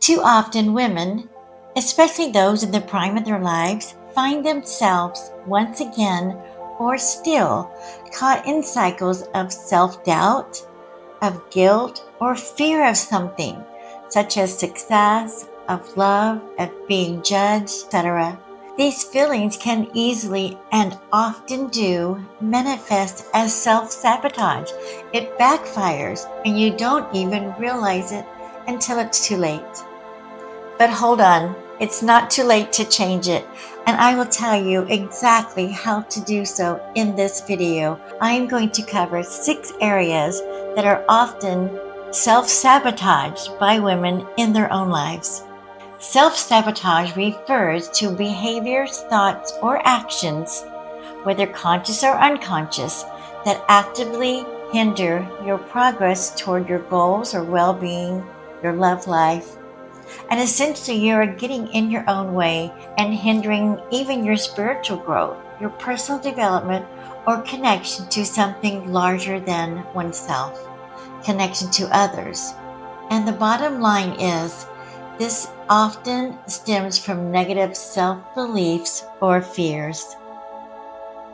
Too often, women, especially those in the prime of their lives, find themselves once again or still caught in cycles of self doubt, of guilt, or fear of something, such as success, of love, of being judged, etc. These feelings can easily and often do manifest as self-sabotage. It backfires and you don't even realize it until it's too late. But hold on, it's not too late to change it, and I will tell you exactly how to do so in this video. I am going to cover 6 areas that are often self-sabotaged by women in their own lives. Self-sabotage refers to behaviors, thoughts, or actions, whether conscious or unconscious, that actively hinder your progress toward your goals or well-being, your love life. And essentially, you are getting in your own way and hindering even your spiritual growth, your personal development, or connection to something larger than oneself, connection to others. And the bottom line is, this often stems from negative self-beliefs or fears.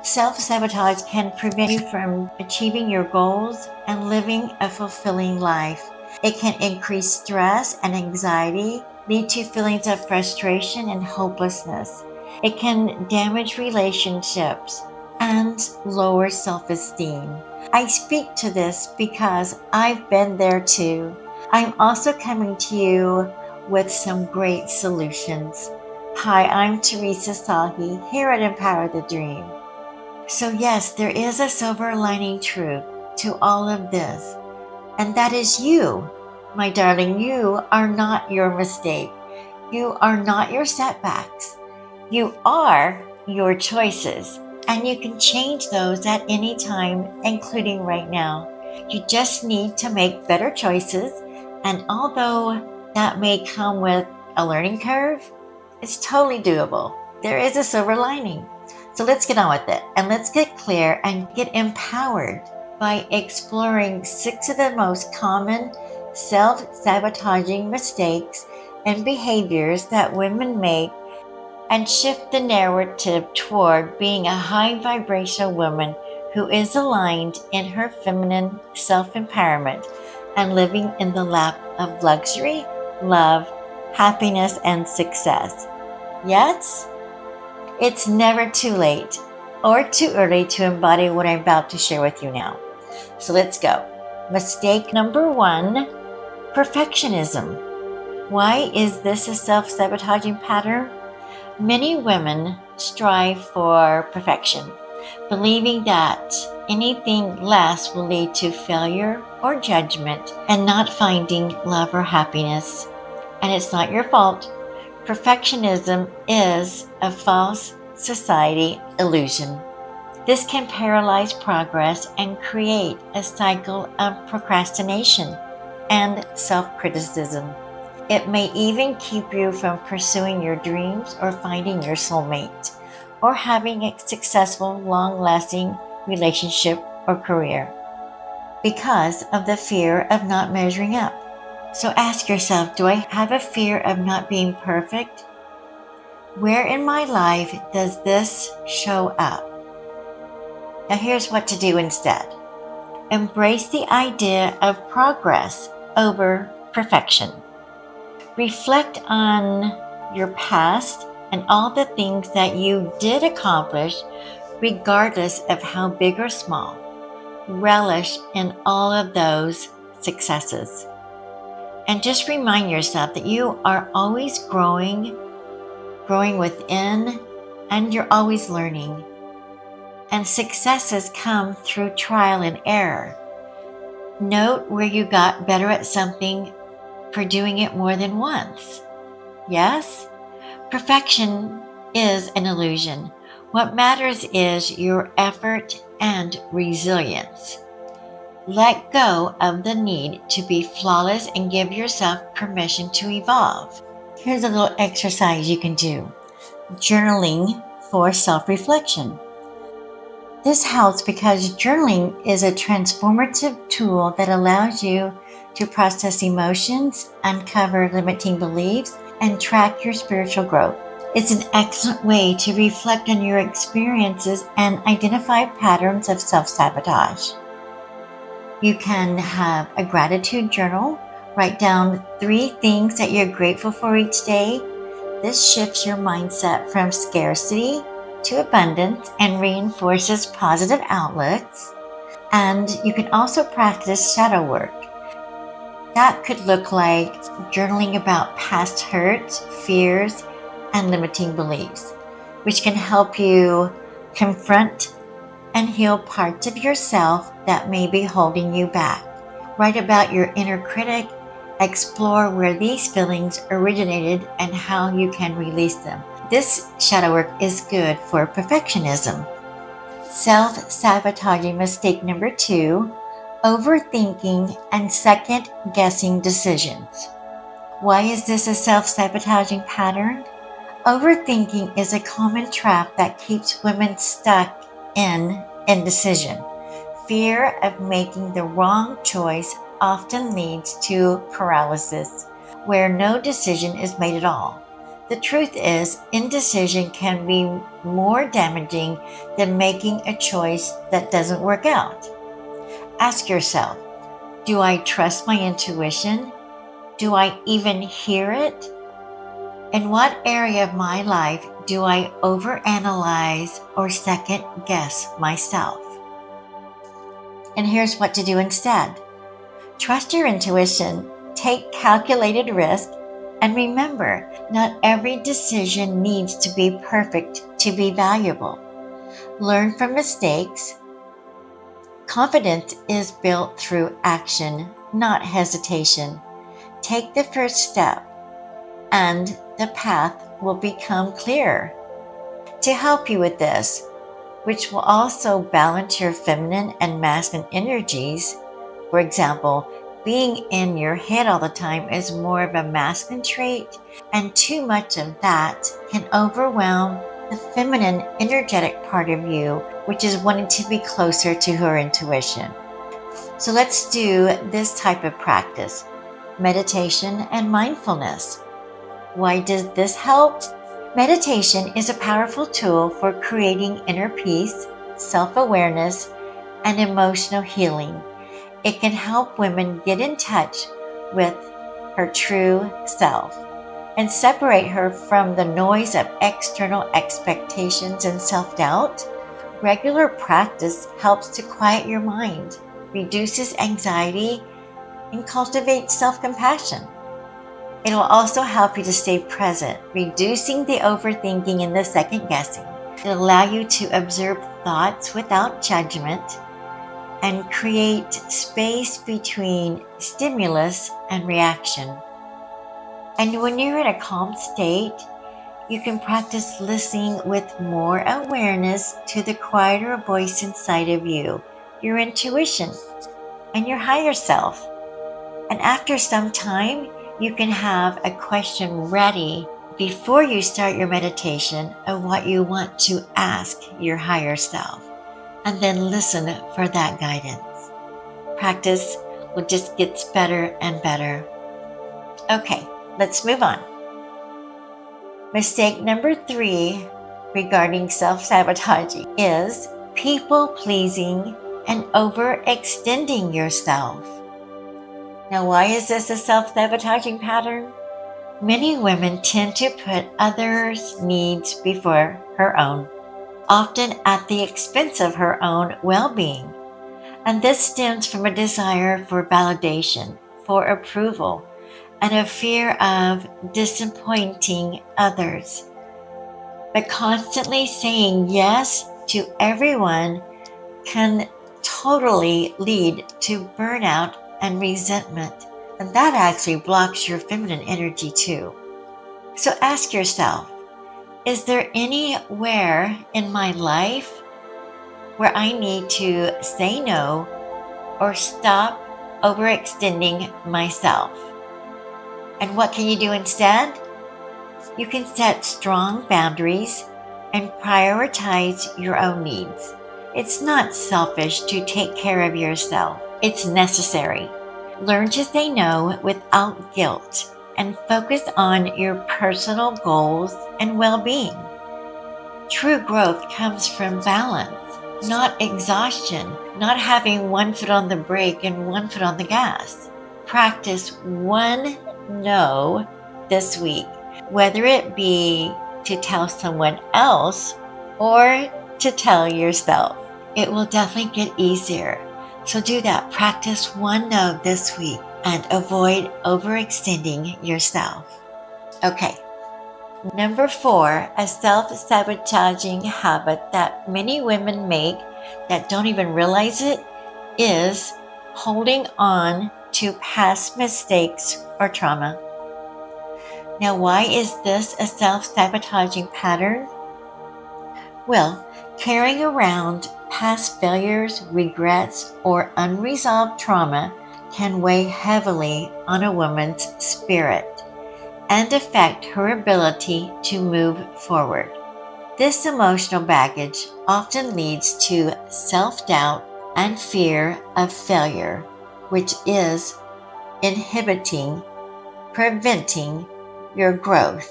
Self-sabotage can prevent you from achieving your goals and living a fulfilling life. It can increase stress and anxiety, lead to feelings of frustration and hopelessness. It can damage relationships and lower self-esteem. I speak to this because I've been there too. I'm also coming to you with some great solutions. Hi, I'm Teresa Sahi here at Empower the Dream. So yes, there is a silver lining truth to all of this, and that is you, my darling. You are not your mistake. You are not your setbacks. You are your choices, and you can change those at any time, including right now. You just need to make better choices, and although that may come with a learning curve, it's totally doable. There is a silver lining. So let's get on with it, and let's get clear and get empowered by exploring 6 of the most common self-sabotaging mistakes and behaviors that women make, and shift the narrative toward being a high vibrational woman who is aligned in her feminine self-empowerment and living in the lap of luxury, love, happiness, and success. Yes? It's never too late or too early to embody what I'm about to share with you now. So let's go. Mistake number 1, perfectionism. Why is this a self-sabotaging pattern? Many women strive for perfection, believing that anything less will lead to failure or judgment and not finding love or happiness. And it's not your fault. Perfectionism is a false society illusion. This can paralyze progress and create a cycle of procrastination and self-criticism. It may even keep you from pursuing your dreams or finding your soulmate, or having a successful, long-lasting relationship or career, because of the fear of not measuring up. So ask yourself, do I have a fear of not being perfect? Where in my life does this show up? Now here's what to do instead. Embrace the idea of progress over perfection. Reflect on your past and all the things that you did accomplish, regardless of how big or small. Relish in all of those successes. And just remind yourself that you are always growing within, and you're always learning. And successes come through trial and error. Note where you got better at something for doing it more than once. Yes? Perfection is an illusion. What matters is your effort and resilience. Let go of the need to be flawless and give yourself permission to evolve. Here's a little exercise you can do. Journaling for self-reflection. This helps because journaling is a transformative tool that allows you to process emotions, uncover limiting beliefs, and track your spiritual growth. It's an excellent way to reflect on your experiences and identify patterns of self-sabotage. You can have a gratitude journal. Write down 3 things that you're grateful for each day. This shifts your mindset from scarcity to abundance and reinforces positive outlooks. And you can also practice shadow work. That could look like journaling about past hurts, fears, and limiting beliefs, which can help you confront and heal parts of yourself that may be holding you back. Write about your inner critic, explore where these feelings originated and how you can release them. This shadow work is good for perfectionism. Self-sabotaging mistake number 2, overthinking and second-guessing decisions. Why is this a self-sabotaging pattern? Overthinking is a common trap that keeps women stuck in indecision. Fear of making the wrong choice often leads to paralysis, where no decision is made at all. The truth is, indecision can be more damaging than making a choice that doesn't work out. Ask yourself, do I trust my intuition? Do I even hear it? In what area of my life do I overanalyze or second guess myself? And here's what to do instead. Trust your intuition, take calculated risk, and remember, not every decision needs to be perfect to be valuable. Learn from mistakes. Confidence is built through action, not hesitation. Take the first step, and the path will become clearer. To help you with this, which will also balance your feminine and masculine energies, for example, being in your head all the time is more of a masculine trait, and too much of that can overwhelm the feminine energetic part of you, which is wanting to be closer to her intuition. So let's do this type of practice, meditation and mindfulness. Why does this help? Meditation is a powerful tool for creating inner peace, self-awareness, and emotional healing. It can help women get in touch with her true self and separate her from the noise of external expectations and self-doubt. Regular practice helps to quiet your mind, reduces anxiety, and cultivates self-compassion. It will also help you to stay present, reducing the overthinking and the second guessing. It'll allow you to observe thoughts without judgment and create space between stimulus and reaction. And when you're in a calm state, you can practice listening with more awareness to the quieter voice inside of you, your intuition, and your higher self. And after some time, you can have a question ready before you start your meditation of what you want to ask your higher self, and then listen for that guidance. Practice will just get better and better. Okay, let's move on. Mistake number 3 regarding self-sabotaging is people-pleasing and overextending yourself. Now, why is this a self-sabotaging pattern? Many women tend to put others' needs before her own, often at the expense of her own well-being. And this stems from a desire for validation, for approval, and a fear of disappointing others. But constantly saying yes to everyone can totally lead to burnout and resentment. And that actually blocks your feminine energy too. So ask yourself, is there anywhere in my life where I need to say no or stop overextending myself? And what can you do instead? You can set strong boundaries and prioritize your own needs. It's not selfish to take care of yourself. It's necessary. Learn to say no without guilt and focus on your personal goals and well-being. True growth comes from balance, not exhaustion, not having one foot on the brake and one foot on the gas. Practice one no this week, whether it be to tell someone else or to tell yourself. It will definitely get easier. So do that. Practice one no this week and avoid overextending yourself. Okay. Number 4, a self-sabotaging habit that many women make that don't even realize it is holding on to past mistakes or trauma. Now, why is this a self-sabotaging pattern? Well, carrying around past failures, regrets, or unresolved trauma can weigh heavily on a woman's spirit and affect her ability to move forward. This emotional baggage often leads to self-doubt and fear of failure, which is preventing your growth.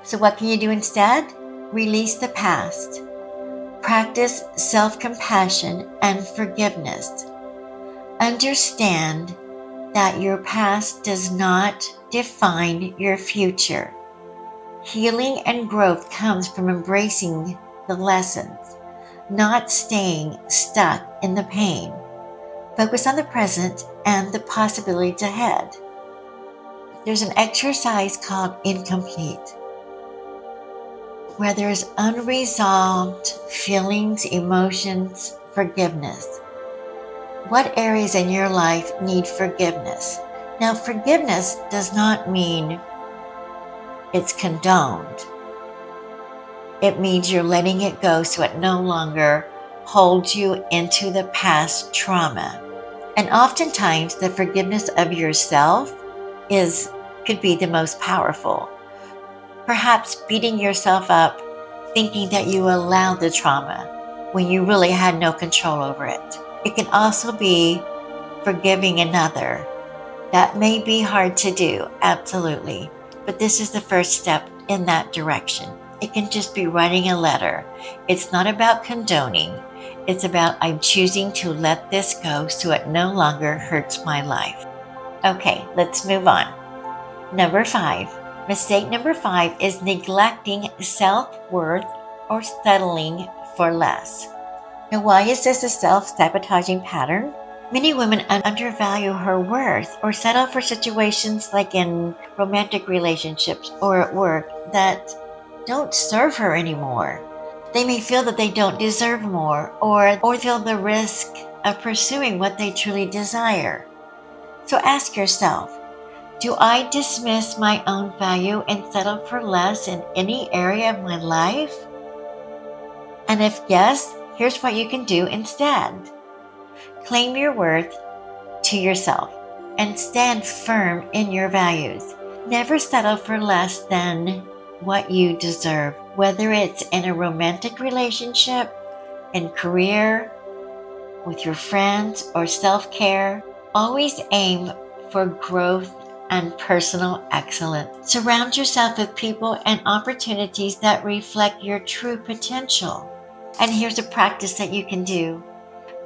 So what can you do instead? Release the past. Practice self-compassion and forgiveness. Understand that your past does not define your future. Healing and growth comes from embracing the lessons, not staying stuck in the pain. Focus on the present and the possibilities ahead. There's an exercise called Incomplete, where there's unresolved feelings, emotions, forgiveness. What areas in your life need forgiveness? Now, forgiveness does not mean it's condoned. It means you're letting it go so it no longer holds you into the past trauma. And oftentimes, the forgiveness of yourself could be the most powerful. Perhaps beating yourself up, thinking that you allowed the trauma when you really had no control over it. It can also be forgiving another. That may be hard to do, absolutely, but this is the first step in that direction. It can just be writing a letter. It's not about condoning. It's about I'm choosing to let this go so it no longer hurts my life. Okay, let's move on. Number 5. Mistake number 5 is neglecting self-worth or settling for less. Now, why is this a self-sabotaging pattern? Many women undervalue her worth or settle for situations like in romantic relationships or at work that don't serve her anymore. They may feel that they don't deserve more or feel the risk of pursuing what they truly desire. So ask yourself, do I dismiss my own value and settle for less in any area of my life? And if yes, here's what you can do instead. Claim your worth to yourself and stand firm in your values. Never settle for less than what you deserve, whether it's in a romantic relationship, in career, with your friends, or self-care. Always aim for growth and personal excellence. Surround yourself with people and opportunities that reflect your true potential. And here's a practice that you can do.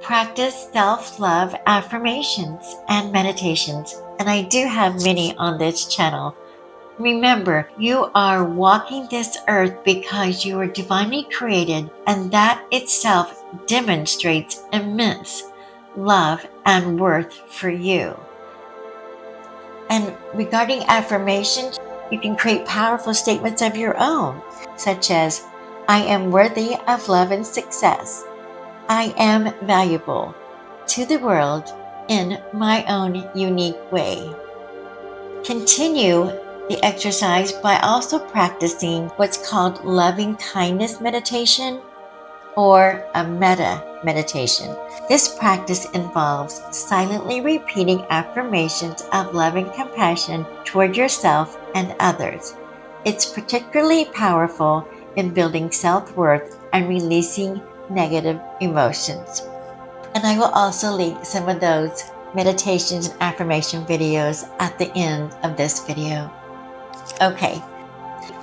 Practice self-love affirmations and meditations. And I do have many on this channel. Remember, you are walking this earth because you are divinely created, and that itself demonstrates immense love and worth for you. And regarding affirmations, you can create powerful statements of your own, such as, I am worthy of love and success. I am valuable to the world in my own unique way. Continue the exercise by also practicing what's called loving kindness meditation or a metta meditation. This practice involves silently repeating affirmations of love and compassion toward yourself and others. It's particularly powerful in building self-worth and releasing negative emotions. And I will also link some of those meditations and affirmation videos at the end of this video. Okay,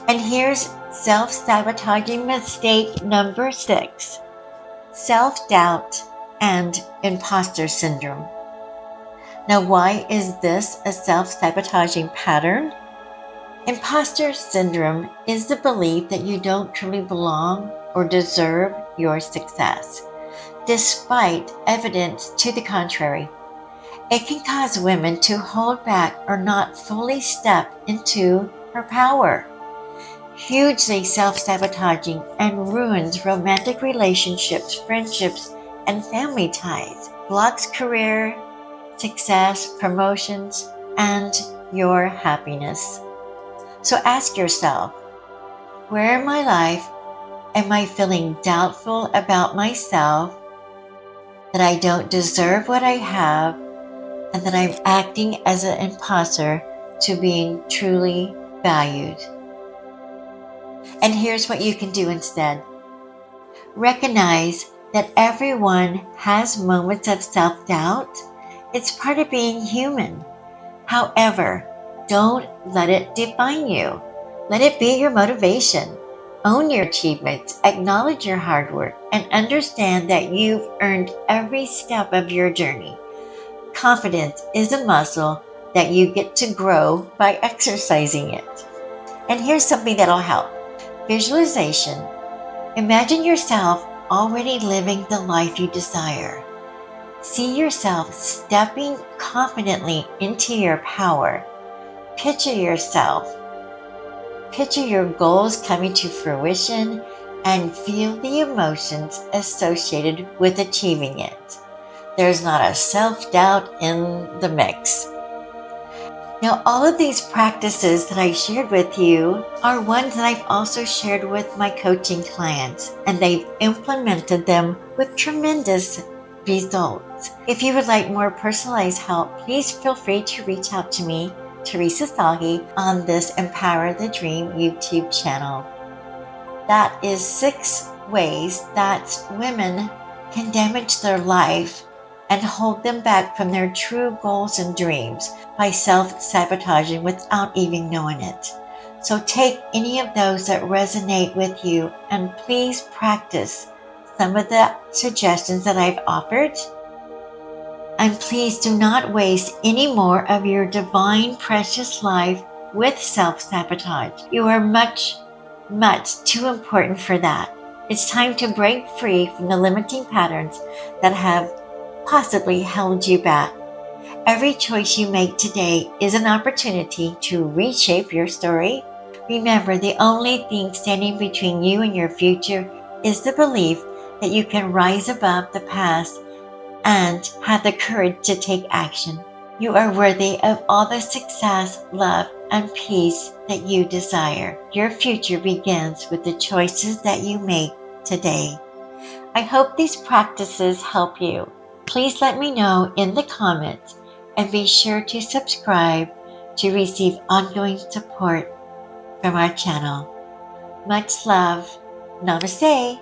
and here's self-sabotaging mistake number 6. Self-doubt and imposter syndrome. Now, why is this a self-sabotaging pattern? Imposter syndrome is the belief that you don't truly belong or deserve your success, despite evidence to the contrary. It can cause women to hold back or not fully step into her power. Hugely self-sabotaging and ruins romantic relationships, friendships, and family ties, blocks career, success, promotions, and your happiness. So ask yourself, where in my life am I feeling doubtful about myself, that I don't deserve what I have, and that I'm acting as an imposter to being truly valued? And here's what you can do instead. Recognize that everyone has moments of self-doubt. It's part of being human. However, don't let it define you. Let it be your motivation. Own your achievements, acknowledge your hard work, and understand that you've earned every step of your journey. Confidence is a muscle that you get to grow by exercising it. And here's something that'll help. Visualization. Imagine yourself already living the life you desire. See yourself stepping confidently into your power. Picture your goals coming to fruition, and feel the emotions associated with achieving it. There's not a self-doubt in the mix. Now, all of these practices that I shared with you are ones that I've also shared with my coaching clients, and they've implemented them with tremendous results. If you would like more personalized help, please feel free to reach out to me, Teresa Sahi, on this Empower the Dream YouTube channel. That is 6 ways that women can damage their life and hold them back from their true goals and dreams by self-sabotaging without even knowing it. So take any of those that resonate with you and please practice some of the suggestions that I've offered. And please do not waste any more of your divine, precious life with self-sabotage. You are much, much too important for that. It's time to break free from the limiting patterns that have possibly held you back. Every choice you make today is an opportunity to reshape your story. Remember, the only thing standing between you and your future is the belief that you can rise above the past and have the courage to take action. You are worthy of all the success, love, and peace that you desire. Your future begins with the choices that you make today. I hope these practices help you. Please let me know in the comments and be sure to subscribe to receive ongoing support from our channel. Much love. Namaste.